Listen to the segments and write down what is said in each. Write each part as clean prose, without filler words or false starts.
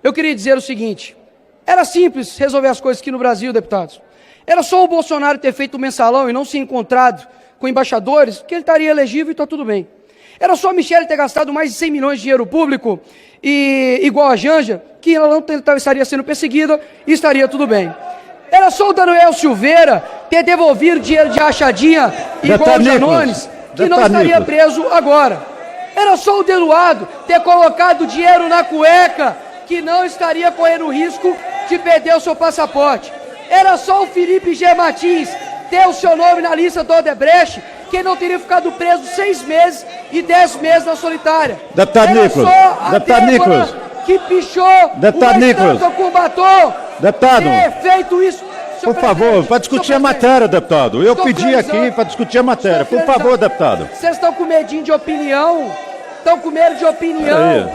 eu queria dizer o seguinte: era simples resolver as coisas aqui no Brasil, deputados. Era só o Bolsonaro ter feito o mensalão e não se encontrado com embaixadores, que ele estaria elegível e está tudo bem. Era só a Michelle ter gastado mais de 100 milhões de dinheiro público, e igual a Janja, que ela não estaria sendo perseguida e estaria tudo bem. Era só o Daniel Silveira ter devolvido dinheiro de rachadinha igual o Janones, que não estaria preso agora. Era só o Eduardo ter colocado dinheiro na cueca, que não estaria correndo risco de perder o seu passaporte. Era só o Felipe G. Martins ter o seu nome na lista do Odebrecht, que não teria ficado preso 6 meses e 10 meses na solitária. Deputado Era Nicolas, só a deputado Débora Nicolas, que pichou deputado uma Nicolas, estátua com batom, deputado, ter feito isso. por favor, para discutir a matéria, deputado. Eu pedi aqui para discutir a matéria. Por favor, deputado. Vocês estão com medinho de opinião? Estão com medo de opinião?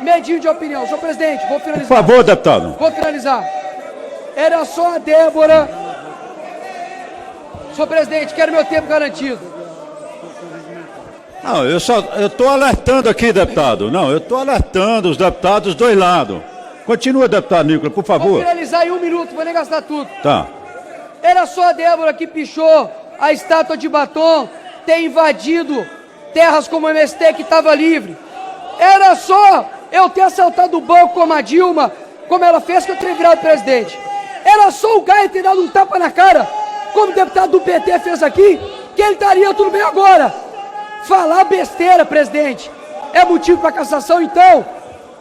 Medinho de opinião. Senhor presidente, vou finalizar. Por favor, deputado. Vou finalizar. Era só a Débora. Senhor presidente, quero meu tempo garantido. Não, eu estou alertando aqui, deputado. Não, eu estou alertando os deputados dos dois lados. Continua, deputado Nicolas, por favor. Vou finalizar em 1 minuto, vou nem gastar tudo. Tá. Era só a Débora que pichou a estátua de batom ter invadido terras como o MST que estava livre. Era só eu ter assaltado o banco como a Dilma, como ela fez, que eu teria virado presidente. Era só o Gaia ter dado um tapa na cara, como o deputado do PT fez aqui, que ele estaria tudo bem agora. Falar besteira, presidente, é motivo para cassação, então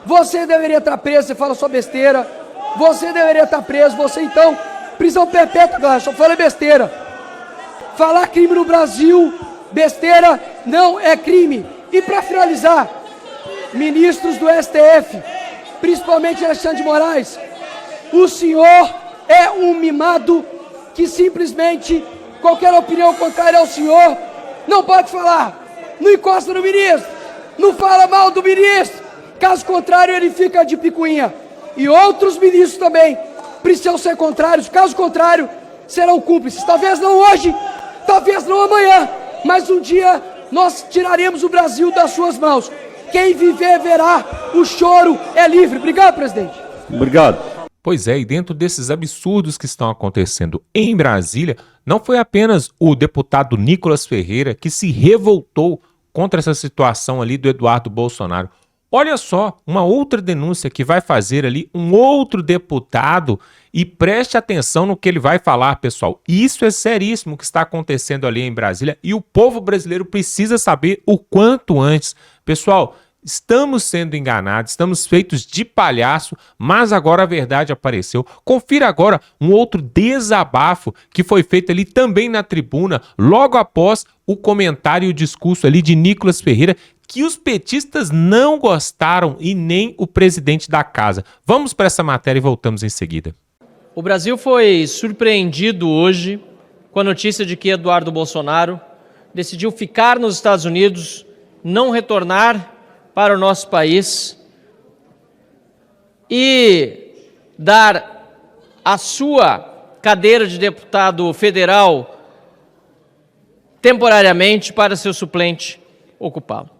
você deveria estar preso, você fala só besteira. Você deveria estar preso, você então, prisão perpétua, galera, só fala besteira. Falar crime no Brasil, besteira, não é crime. E para finalizar, ministros do STF, principalmente Alexandre de Moraes, o senhor é um mimado que simplesmente qualquer opinião contrária ao senhor não pode falar. Não encosta no ministro, não fala mal do ministro. Caso contrário, ele fica de picuinha. E outros ministros também precisam ser contrários. Caso contrário, serão cúmplices. Talvez não hoje, talvez não amanhã, mas um dia nós tiraremos o Brasil das suas mãos. Quem viver verá, o choro é livre. Obrigado, presidente. Obrigado. Pois é, e dentro desses absurdos que estão acontecendo em Brasília, não foi apenas o deputado Nicolas Ferreira que se revoltou contra essa situação ali do Eduardo Bolsonaro. Olha só, uma outra denúncia que vai fazer ali um outro deputado, e preste atenção no que ele vai falar, pessoal. Isso é seríssimo que está acontecendo ali em Brasília e o povo brasileiro precisa saber o quanto antes. Pessoal, estamos sendo enganados, estamos feitos de palhaço, mas agora a verdade apareceu. Confira agora um outro desabafo que foi feito ali também na tribuna, logo após o comentário e o discurso ali de Nicolas Ferreira, que os petistas não gostaram e nem o presidente da casa. Vamos para essa matéria e voltamos em seguida. O Brasil foi surpreendido hoje com a notícia de que Eduardo Bolsonaro decidiu ficar nos Estados Unidos, não retornar para o nosso país e dar a sua cadeira de deputado federal temporariamente para seu suplente ocupá-lo.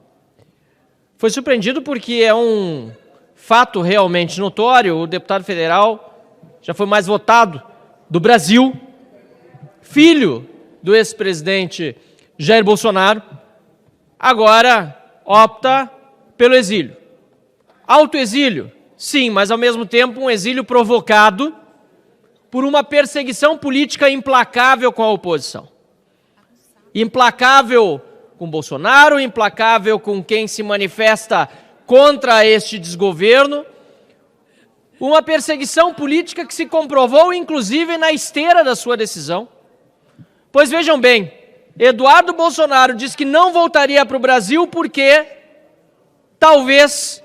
Foi surpreendido porque é um fato realmente notório. O deputado federal já foi mais votado do Brasil, filho do ex-presidente Jair Bolsonaro, agora opta pelo exílio. Autoexílio, sim, mas ao mesmo tempo um exílio provocado por uma perseguição política implacável com a oposição. Implacável com Bolsonaro, implacável com quem se manifesta contra este desgoverno, uma perseguição política que se comprovou inclusive na esteira da sua decisão. Pois vejam bem, Eduardo Bolsonaro diz que não voltaria para o Brasil porque talvez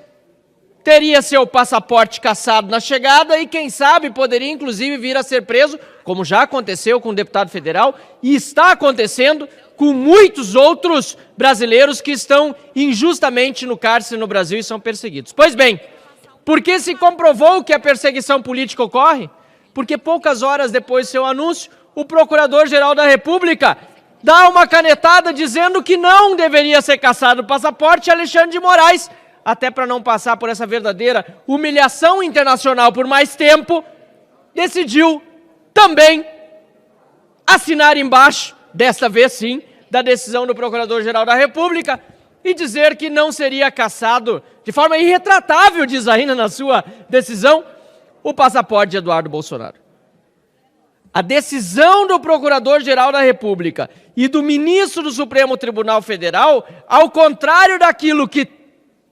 teria seu passaporte cassado na chegada e, quem sabe, poderia inclusive vir a ser preso, como já aconteceu com o deputado federal e está acontecendo com muitos outros brasileiros que estão injustamente no cárcere no Brasil e são perseguidos. Pois bem, por que se comprovou que a perseguição política ocorre? Porque poucas horas depois do seu anúncio, o Procurador-Geral da República dá uma canetada dizendo que não deveria ser cassado o passaporte. Alexandre de Moraes até para não passar por essa verdadeira humilhação internacional por mais tempo, decidiu também assinar embaixo, desta vez sim, da decisão do Procurador-Geral da República e dizer que não seria cassado, de forma irretratável, diz ainda na sua decisão, o passaporte de Eduardo Bolsonaro. A decisão do Procurador-Geral da República e do ministro do Supremo Tribunal Federal, ao contrário daquilo que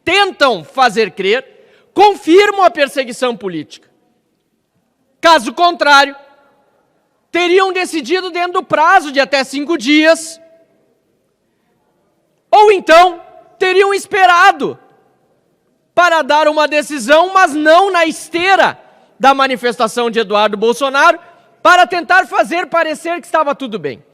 tentam fazer crer, confirmam a perseguição política. Caso contrário, teriam decidido dentro do prazo de até 5 dias, ou então teriam esperado para dar uma decisão, mas não na esteira da manifestação de Eduardo Bolsonaro, para tentar fazer parecer que estava tudo bem.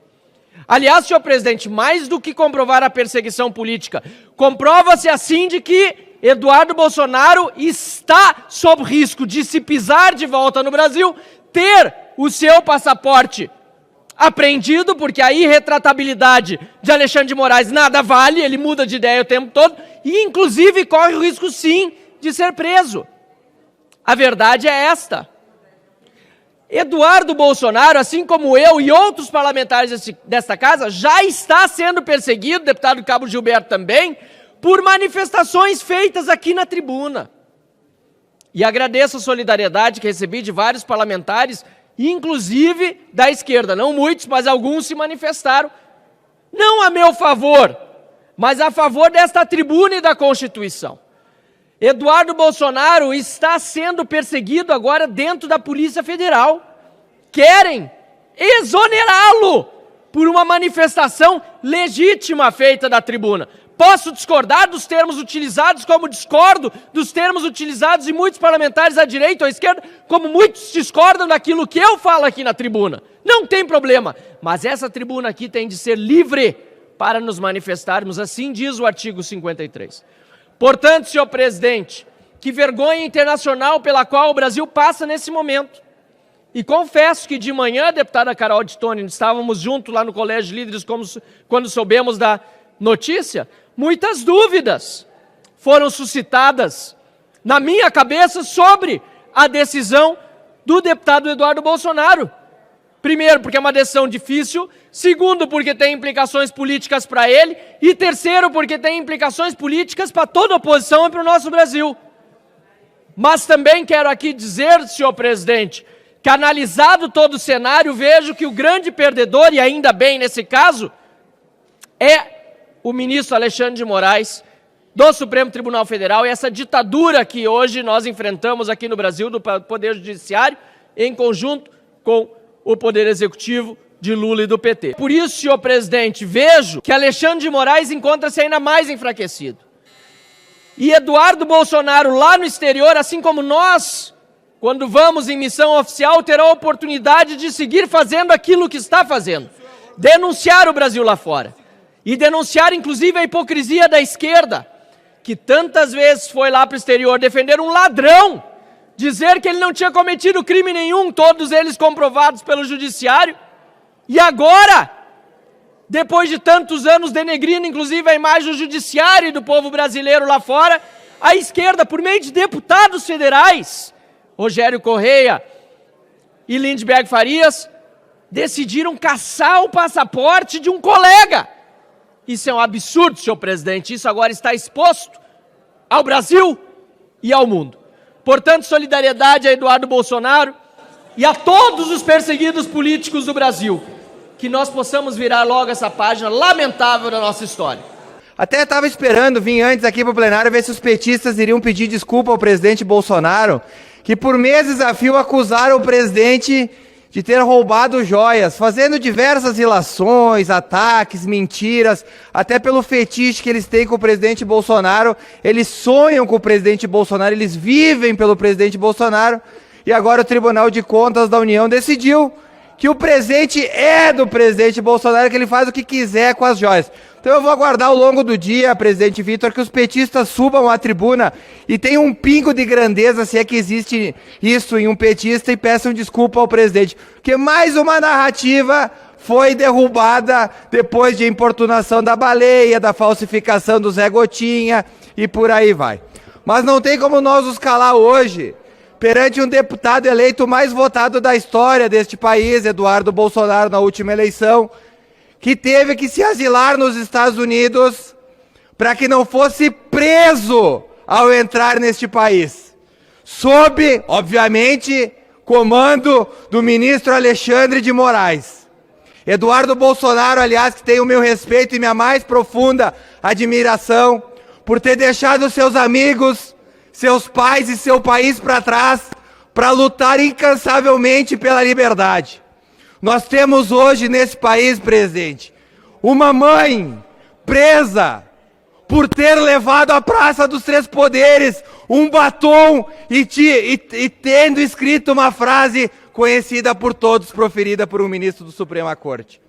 Aliás, senhor presidente, mais do que comprovar a perseguição política, comprova-se assim de que Eduardo Bolsonaro está sob risco de, se pisar de volta no Brasil, ter o seu passaporte apreendido, porque a irretratabilidade de Alexandre de Moraes nada vale, ele muda de ideia o tempo todo, e inclusive corre o risco sim de ser preso. A verdade é esta. Eduardo Bolsonaro, assim como eu e outros parlamentares desta casa, já está sendo perseguido, deputado Cabo Gilberto também, por manifestações feitas aqui na tribuna. E agradeço a solidariedade que recebi de vários parlamentares, inclusive da esquerda. Não muitos, mas alguns se manifestaram, não a meu favor, mas a favor desta tribuna e da Constituição. Eduardo Bolsonaro está sendo perseguido agora dentro da Polícia Federal. Querem exonerá-lo por uma manifestação legítima feita da tribuna. Posso discordar dos termos utilizados, como discordo dos termos utilizados de muitos parlamentares à direita ou à esquerda, como muitos discordam daquilo que eu falo aqui na tribuna. Não tem problema, mas essa tribuna aqui tem de ser livre para nos manifestarmos, assim diz o artigo 53. Portanto, senhor presidente, que vergonha internacional pela qual o Brasil passa nesse momento. E confesso que de manhã, deputada Carol de Tone, estávamos juntos lá no Colégio de Líderes quando soubemos da notícia, muitas dúvidas foram suscitadas na minha cabeça sobre a decisão do deputado Eduardo Bolsonaro. Primeiro, porque é uma decisão difícil. Segundo, porque tem implicações políticas para ele. E terceiro, porque tem implicações políticas para toda a oposição e para o nosso Brasil. Mas também quero aqui dizer, senhor presidente, que analisado todo o cenário, vejo que o grande perdedor, e ainda bem nesse caso, é o ministro Alexandre de Moraes, do Supremo Tribunal Federal, e essa ditadura que hoje nós enfrentamos aqui no Brasil, do Poder Judiciário, em conjunto com o Poder Executivo de Lula e do PT. Por isso, senhor presidente, vejo que Alexandre de Moraes encontra-se ainda mais enfraquecido. E Eduardo Bolsonaro, lá no exterior, assim como nós, quando vamos em missão oficial, terá a oportunidade de seguir fazendo aquilo que está fazendo. Denunciar o Brasil lá fora. E denunciar, inclusive, a hipocrisia da esquerda, que tantas vezes foi lá para o exterior defender um ladrão, dizer que ele não tinha cometido crime nenhum, todos eles comprovados pelo judiciário, e agora, depois de tantos anos denegrindo, inclusive, a imagem do judiciário e do povo brasileiro lá fora, a esquerda, por meio de deputados federais, Rogério Correia e Lindbergh Farias, decidiram cassar o passaporte de um colega. Isso é um absurdo, senhor presidente. Isso agora está exposto ao Brasil e ao mundo. Portanto, solidariedade a Eduardo Bolsonaro e a todos os perseguidos políticos do Brasil. Que nós possamos virar logo essa página lamentável da nossa história. Até estava esperando vir antes aqui para o plenário ver se os petistas iriam pedir desculpa ao presidente Bolsonaro, que por meses a fio acusaram o presidente de ter roubado joias, fazendo diversas ilações, ataques, mentiras, até pelo fetiche que eles têm com o presidente Bolsonaro. Eles sonham com o presidente Bolsonaro, eles vivem pelo presidente Bolsonaro, e agora o Tribunal de Contas da União decidiu que o presente é do presidente Bolsonaro, que ele faz o que quiser com as joias. Então eu vou aguardar ao longo do dia, presidente Vitor, que os petistas subam à tribuna e tenham um pingo de grandeza, se é que existe isso em um petista, e peçam desculpa ao presidente. Porque mais uma narrativa foi derrubada depois de importunação da Baleia, da falsificação do Zé Gotinha e por aí vai. Mas não tem como nós nos calar hoje perante um deputado eleito mais votado da história deste país, Eduardo Bolsonaro, na última eleição, que teve que se asilar nos Estados Unidos para que não fosse preso ao entrar neste país. Sob, obviamente, comando do ministro Alexandre de Moraes. Eduardo Bolsonaro, aliás, que tem o meu respeito e minha mais profunda admiração por ter deixado seus amigos, seus pais e seu país para trás para lutar incansavelmente pela liberdade. Nós temos hoje nesse país, presidente, uma mãe presa por ter levado à Praça dos Três Poderes um batom e tendo escrito uma frase conhecida por todos, proferida por um ministro do Suprema Corte.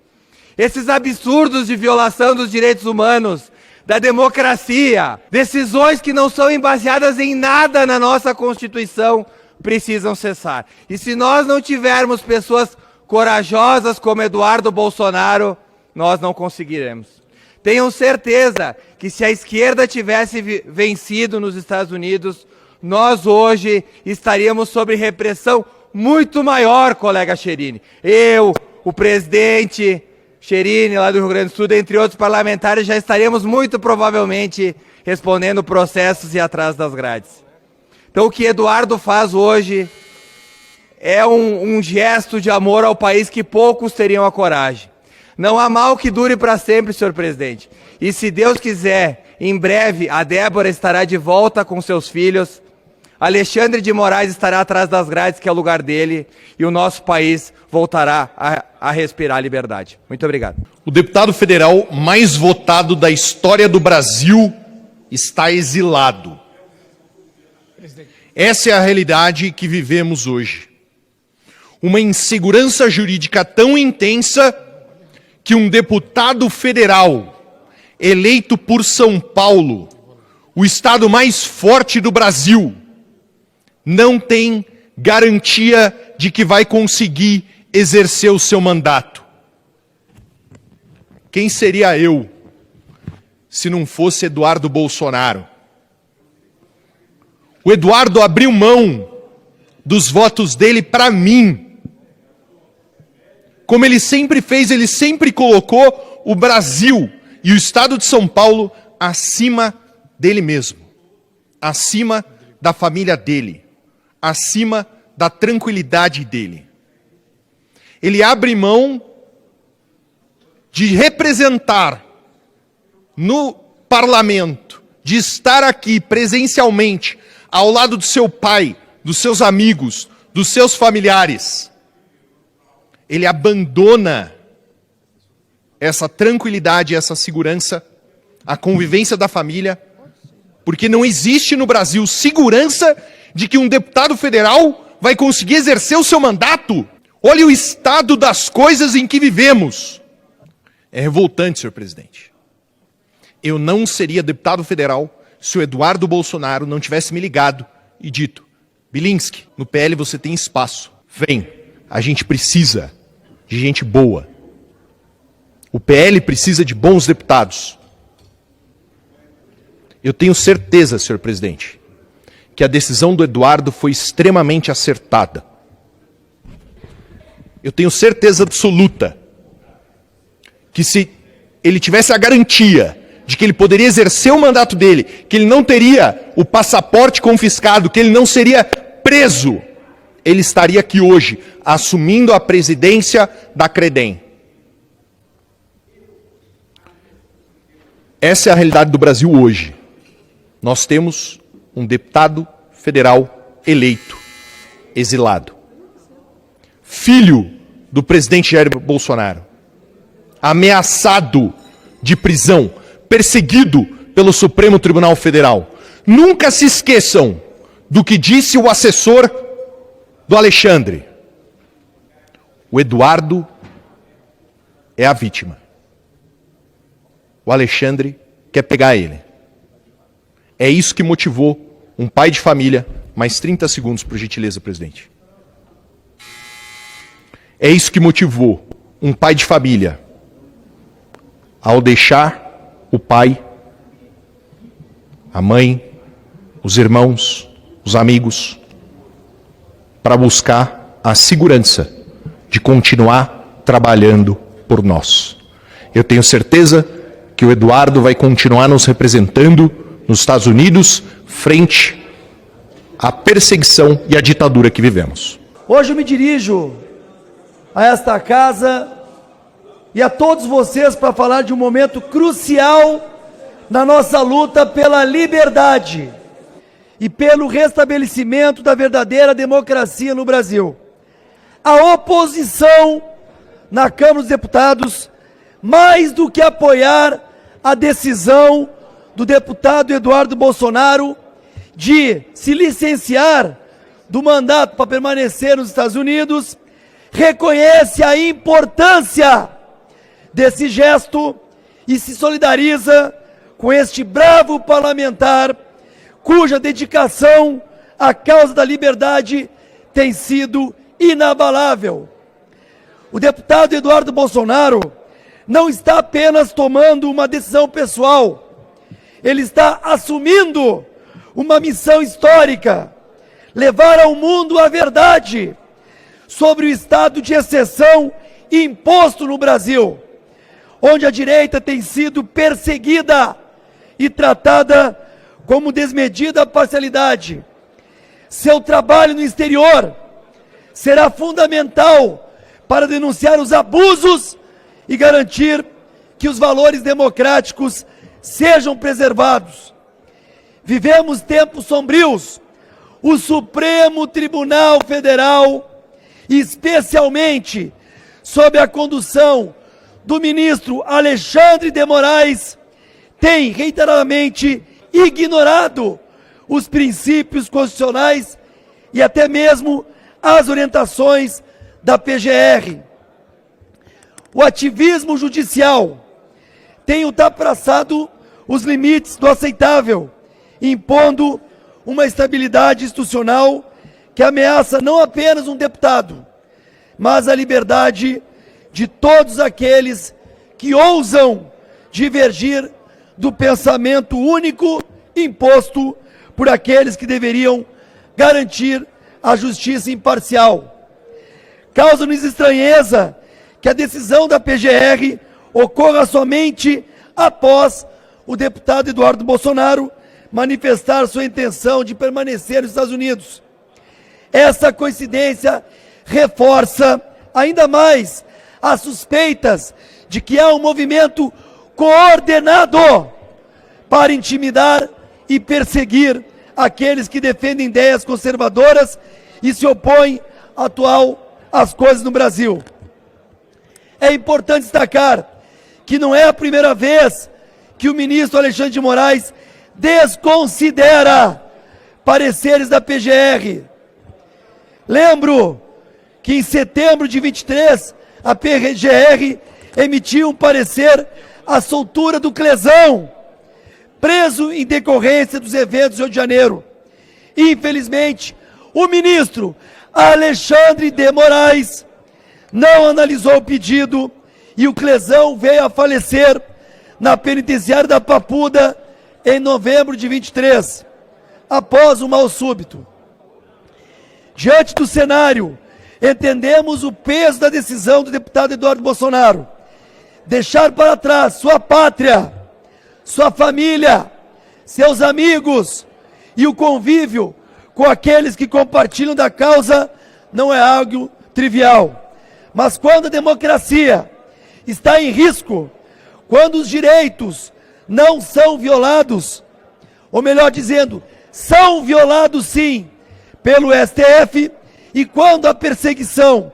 Esses absurdos de violação dos direitos humanos, da democracia, decisões que não são embaseadas em nada na nossa Constituição, precisam cessar. E se nós não tivermos pessoas corajosas como Eduardo Bolsonaro, nós não conseguiremos. Tenham certeza que se a esquerda tivesse vencido nos Estados Unidos, nós hoje estaríamos sob repressão muito maior, colega Cherini. Eu, o presidente Cherini, lá do Rio Grande do Sul, entre outros parlamentares, já estaríamos muito provavelmente respondendo processos e atrás das grades. Então o que Eduardo faz hoje é um gesto de amor ao país que poucos teriam a coragem. Não há mal que dure para sempre, senhor presidente. E se Deus quiser, em breve a Débora estará de volta com seus filhos, Alexandre de Moraes estará atrás das grades, que é o lugar dele, e o nosso país voltará a respirar liberdade. Muito obrigado. O deputado federal mais votado da história do Brasil está exilado. Essa é a realidade que vivemos hoje. Uma insegurança jurídica tão intensa que um deputado federal eleito por São Paulo, o estado mais forte do Brasil, não tem garantia de que vai conseguir exercer o seu mandato. Quem seria eu se não fosse Eduardo Bolsonaro? O Eduardo abriu mão dos votos dele para mim. Como ele sempre fez, ele sempre colocou o Brasil e o estado de São Paulo acima dele mesmo, acima da família dele, acima da tranquilidade dele. Ele abre mão de representar no parlamento, de estar aqui presencialmente, ao lado do seu pai, dos seus amigos, dos seus familiares. Ele abandona essa tranquilidade, essa segurança, a convivência da família, porque não existe no Brasil segurança de que um deputado federal vai conseguir exercer o seu mandato. Olha o estado das coisas em que vivemos. É revoltante, senhor presidente. Eu não seria deputado federal se o Eduardo Bolsonaro não tivesse me ligado e dito: Bilinski, no PL você tem espaço. Vem, a gente precisa de gente boa. O PL precisa de bons deputados. Eu tenho certeza, senhor presidente, que a decisão do Eduardo foi extremamente acertada. Eu tenho certeza absoluta que se ele tivesse a garantia de que ele poderia exercer o mandato dele, que ele não teria o passaporte confiscado, que ele não seria preso, ele estaria aqui hoje, assumindo a presidência da Credem. Essa é a realidade do Brasil hoje. Nós temos um deputado federal eleito, exilado. Filho do presidente Jair Bolsonaro. Ameaçado de prisão, perseguido pelo Supremo Tribunal Federal. Nunca se esqueçam do que disse o assessor do Alexandre. O Eduardo é a vítima. O Alexandre quer pegar ele. É isso que motivou um pai de família. Mais 30 segundos, por gentileza, presidente. É isso que motivou um pai de família ao deixar o pai, a mãe, os irmãos, os amigos, para buscar a segurança de continuar trabalhando por nós. Eu tenho certeza que o Eduardo vai continuar nos representando nos Estados Unidos frente à perseguição e à ditadura que vivemos. Hoje eu me dirijo a esta casa e a todos vocês para falar de um momento crucial na nossa luta pela liberdade e pelo restabelecimento da verdadeira democracia no Brasil. A oposição na Câmara dos Deputados, mais do que apoiar a decisão do deputado Eduardo Bolsonaro de se licenciar do mandato para permanecer nos Estados Unidos, reconhece a importância desse gesto e se solidariza com este bravo parlamentar cuja dedicação à causa da liberdade tem sido inabalável. O deputado Eduardo Bolsonaro não está apenas tomando uma decisão pessoal, ele está assumindo uma missão histórica, levar ao mundo a verdade sobre o estado de exceção imposto no Brasil, onde a direita tem sido perseguida e tratada como desmedida parcialidade. Seu trabalho no exterior será fundamental para denunciar os abusos e garantir que os valores democráticos sejam preservados. Vivemos tempos sombrios. O Supremo Tribunal Federal, especialmente sob a condução do ministro Alexandre de Moraes, tem reiteradamente ignorado os princípios constitucionais e até mesmo as orientações da PGR. O ativismo judicial tem ultrapassado os limites do aceitável, impondo uma estabilidade institucional que ameaça não apenas um deputado, mas a liberdade de todos aqueles que ousam divergir do pensamento único imposto por aqueles que deveriam garantir a justiça imparcial. Causa-nos estranheza que a decisão da PGR ocorra somente após o deputado Eduardo Bolsonaro manifestar sua intenção de permanecer nos Estados Unidos. Essa coincidência reforça ainda mais as suspeitas de que há um movimento coordenado para intimidar e perseguir aqueles que defendem ideias conservadoras e se opõem às coisas no Brasil. É importante destacar que não é a primeira vez que o ministro Alexandre de Moraes desconsidera pareceres da PGR. Lembro que em setembro de 23, a PGR emitiu um parecer à soltura do Clezão, preso em decorrência dos eventos do Rio de Janeiro. Infelizmente, o ministro Alexandre de Moraes não analisou o pedido e o Clezão veio a falecer na penitenciária da Papuda em novembro de 23, após um mal súbito. Diante do cenário, entendemos o peso da decisão do deputado Eduardo Bolsonaro. Deixar para trás sua pátria, sua família, seus amigos e o convívio com aqueles que compartilham da causa não é algo trivial. Mas quando a democracia está em risco, quando os direitos não são violados, ou melhor dizendo, são violados sim pelo STF, e quando a perseguição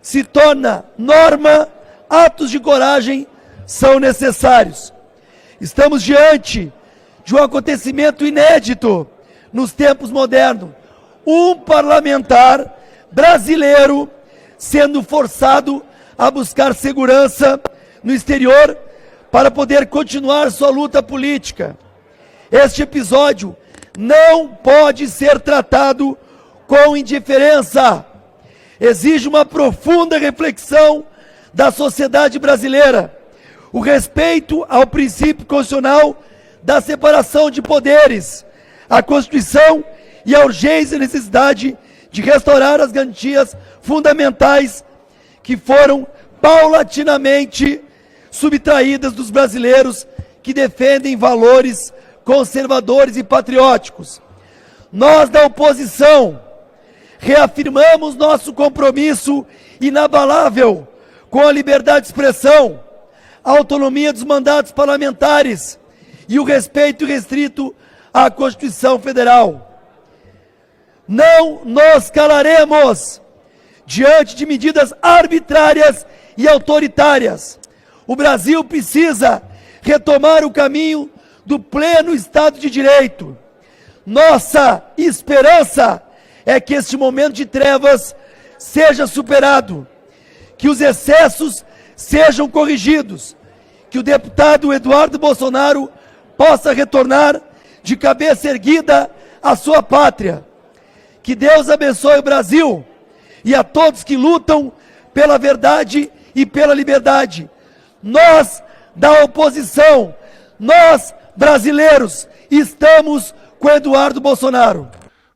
se torna norma, atos de coragem são necessários. Estamos diante de um acontecimento inédito nos tempos modernos. Um parlamentar brasileiro sendo forçado a buscar segurança no exterior para poder continuar sua luta política. Este episódio não pode ser tratado com indiferença. Exige uma profunda reflexão da sociedade brasileira, o respeito ao princípio constitucional da separação de poderes, a Constituição e a urgência e necessidade de restaurar as garantias fundamentais que foram paulatinamente subtraídas dos brasileiros que defendem valores conservadores e patrióticos. Nós da oposição reafirmamos nosso compromisso inabalável com a liberdade de expressão, a autonomia dos mandatos parlamentares e o respeito irrestrito à Constituição Federal. Não nos calaremos diante de medidas arbitrárias e autoritárias. O Brasil precisa retomar o caminho do pleno Estado de Direito. Nossa esperança é que este momento de trevas seja superado, que os excessos sejam corrigidos, que o deputado Eduardo Bolsonaro possa retornar de cabeça erguida à sua pátria. Que Deus abençoe o Brasil e a todos que lutam pela verdade e pela liberdade. Nós, da oposição, nós, brasileiros, estamos com Eduardo Bolsonaro.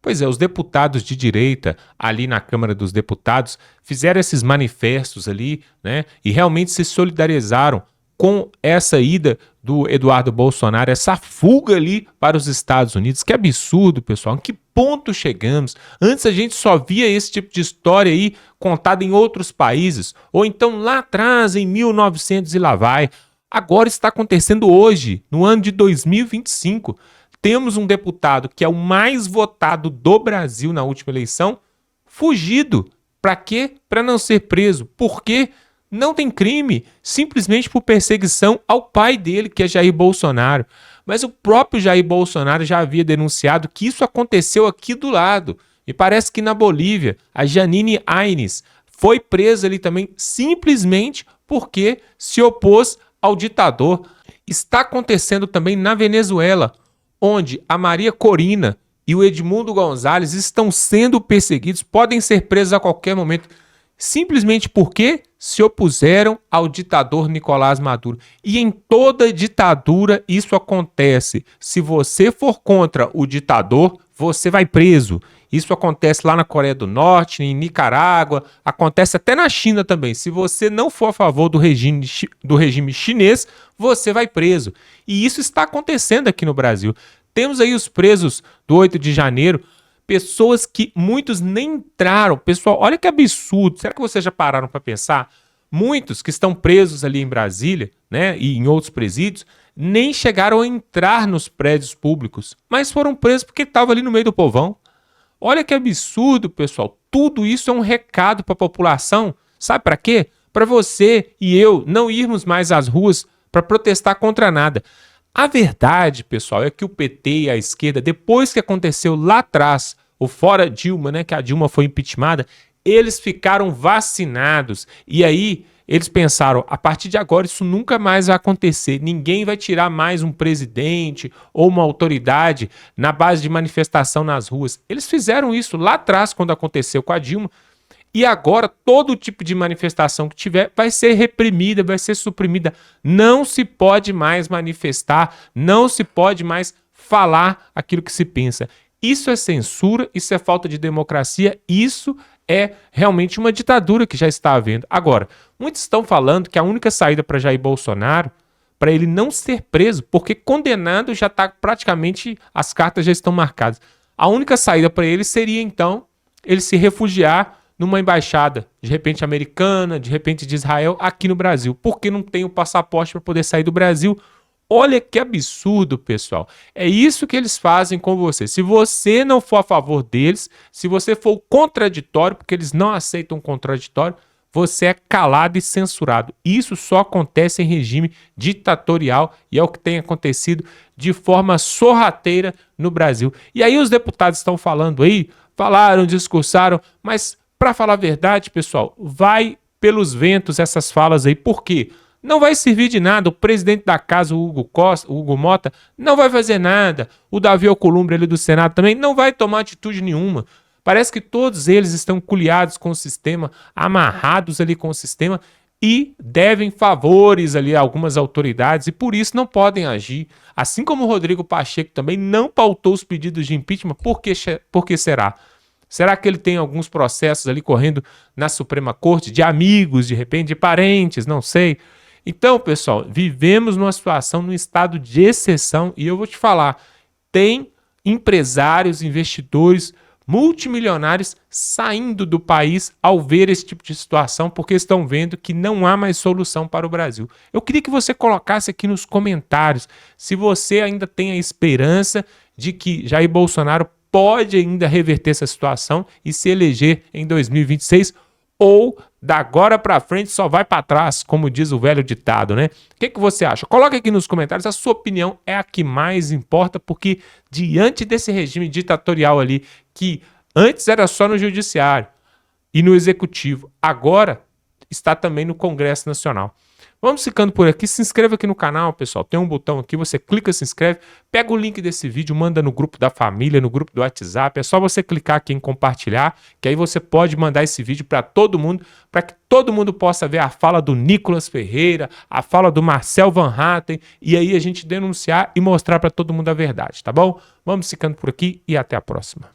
Pois é, os deputados de direita ali na Câmara dos Deputados fizeram esses manifestos ali, né? E realmente se solidarizaram com essa ida do Eduardo Bolsonaro, essa fuga ali para os Estados Unidos. Que absurdo, pessoal. Em que ponto chegamos? Antes a gente só via esse tipo de história aí contada em outros países, ou então lá atrás, em 1900 e lá vai. Agora está acontecendo hoje, no ano de 2025. Temos um deputado que é o mais votado do Brasil na última eleição, fugido. Para quê? Para não ser preso. Por quê? Não tem crime, simplesmente por perseguição ao pai dele, que é Jair Bolsonaro. Mas o próprio Jair Bolsonaro já havia denunciado que isso aconteceu aqui do lado. E parece que na Bolívia, a Janine Áñez foi presa ali também simplesmente porque se opôs ao ditador. Está acontecendo também na Venezuela, onde a Maria Corina e o Edmundo Gonzalez estão sendo perseguidos, podem ser presos a qualquer momento, simplesmente porque se opuseram ao ditador Nicolás Maduro. E em toda ditadura isso acontece. Se você for contra o ditador, você vai preso. Isso acontece lá na Coreia do Norte, em Nicarágua, acontece até na China também. Se você não for a favor do regime chinês, você vai preso. E isso está acontecendo aqui no Brasil. Temos aí os presos do 8 de janeiro, pessoas que muitos nem entraram. Pessoal, olha que absurdo. Será que vocês já pararam para pensar? Muitos que estão presos ali em Brasília, né, e em outros presídios, nem chegaram a entrar nos prédios públicos, mas foram presos porque estavam ali no meio do povão. Olha que absurdo, pessoal. Tudo isso é um recado para a população. Sabe para quê? Para você e eu não irmos mais às ruas para protestar contra nada. A verdade, pessoal, é que o PT e a esquerda, depois que aconteceu lá atrás, o fora Dilma, né, que a Dilma foi impeachmentada, eles ficaram vacinados. E aí eles pensaram, a partir de agora isso nunca mais vai acontecer. Ninguém vai tirar mais um presidente ou uma autoridade na base de manifestação nas ruas. Eles fizeram isso lá atrás, quando aconteceu com a Dilma. E agora todo tipo de manifestação que tiver vai ser reprimida, vai ser suprimida. Não se pode mais manifestar, não se pode mais falar aquilo que se pensa. Isso é censura, isso é falta de democracia, isso é realmente uma ditadura que já está havendo. Agora, muitos estão falando que a única saída para Jair Bolsonaro, para ele não ser preso, porque condenado já está praticamente, as cartas já estão marcadas. A única saída para ele seria, então, ele se refugiar numa embaixada, de repente americana, de repente de Israel, aqui no Brasil, porque não tem o passaporte para poder sair do Brasil. Olha que absurdo, pessoal. É isso que eles fazem com você. Se você não for a favor deles, se você for contraditório, porque eles não aceitam contraditório, você é calado e censurado. Isso só acontece em regime ditatorial e é o que tem acontecido de forma sorrateira no Brasil. E aí os deputados estão falando aí, falaram, discursaram, mas para falar a verdade, pessoal, vai pelos ventos essas falas aí. Por quê? Não vai servir de nada. O presidente da casa, o Hugo Mota, não vai fazer nada. O Davi Alcolumbre ali do Senado também não vai tomar atitude nenhuma. Parece que todos eles estão culiados com o sistema, amarrados ali com o sistema. e devem favores ali a algumas autoridades e por isso não podem agir. Assim como o Rodrigo Pacheco também não pautou os pedidos de impeachment, por que será? Será que ele tem alguns processos ali correndo na Suprema Corte de amigos, de repente, de parentes, não sei. Então, pessoal, vivemos numa situação, num estado de exceção e eu vou te falar, tem empresários, investidores, multimilionários saindo do país ao ver esse tipo de situação, porque estão vendo que não há mais solução para o Brasil. Eu queria que você colocasse aqui nos comentários se você ainda tem a esperança de que Jair Bolsonaro pode ainda reverter essa situação e se eleger em 2026 ou da agora para frente só vai para trás, como diz o velho ditado, né? O que você acha? Coloque aqui nos comentários, a sua opinião é a que mais importa, porque diante desse regime ditatorial ali, que antes era só no judiciário e no executivo, agora está também no Congresso Nacional. Vamos ficando por aqui, se inscreva aqui no canal, pessoal, tem um botão aqui, você clica, se inscreve, pega o link desse vídeo, manda no grupo da família, no grupo do WhatsApp, é só você clicar aqui em compartilhar, que aí você pode mandar esse vídeo para todo mundo, para que todo mundo possa ver a fala do Nicolas Ferreira, a fala do Marcel Van Hatten, e aí a gente denunciar e mostrar para todo mundo a verdade, tá bom? Vamos ficando por aqui e até a próxima.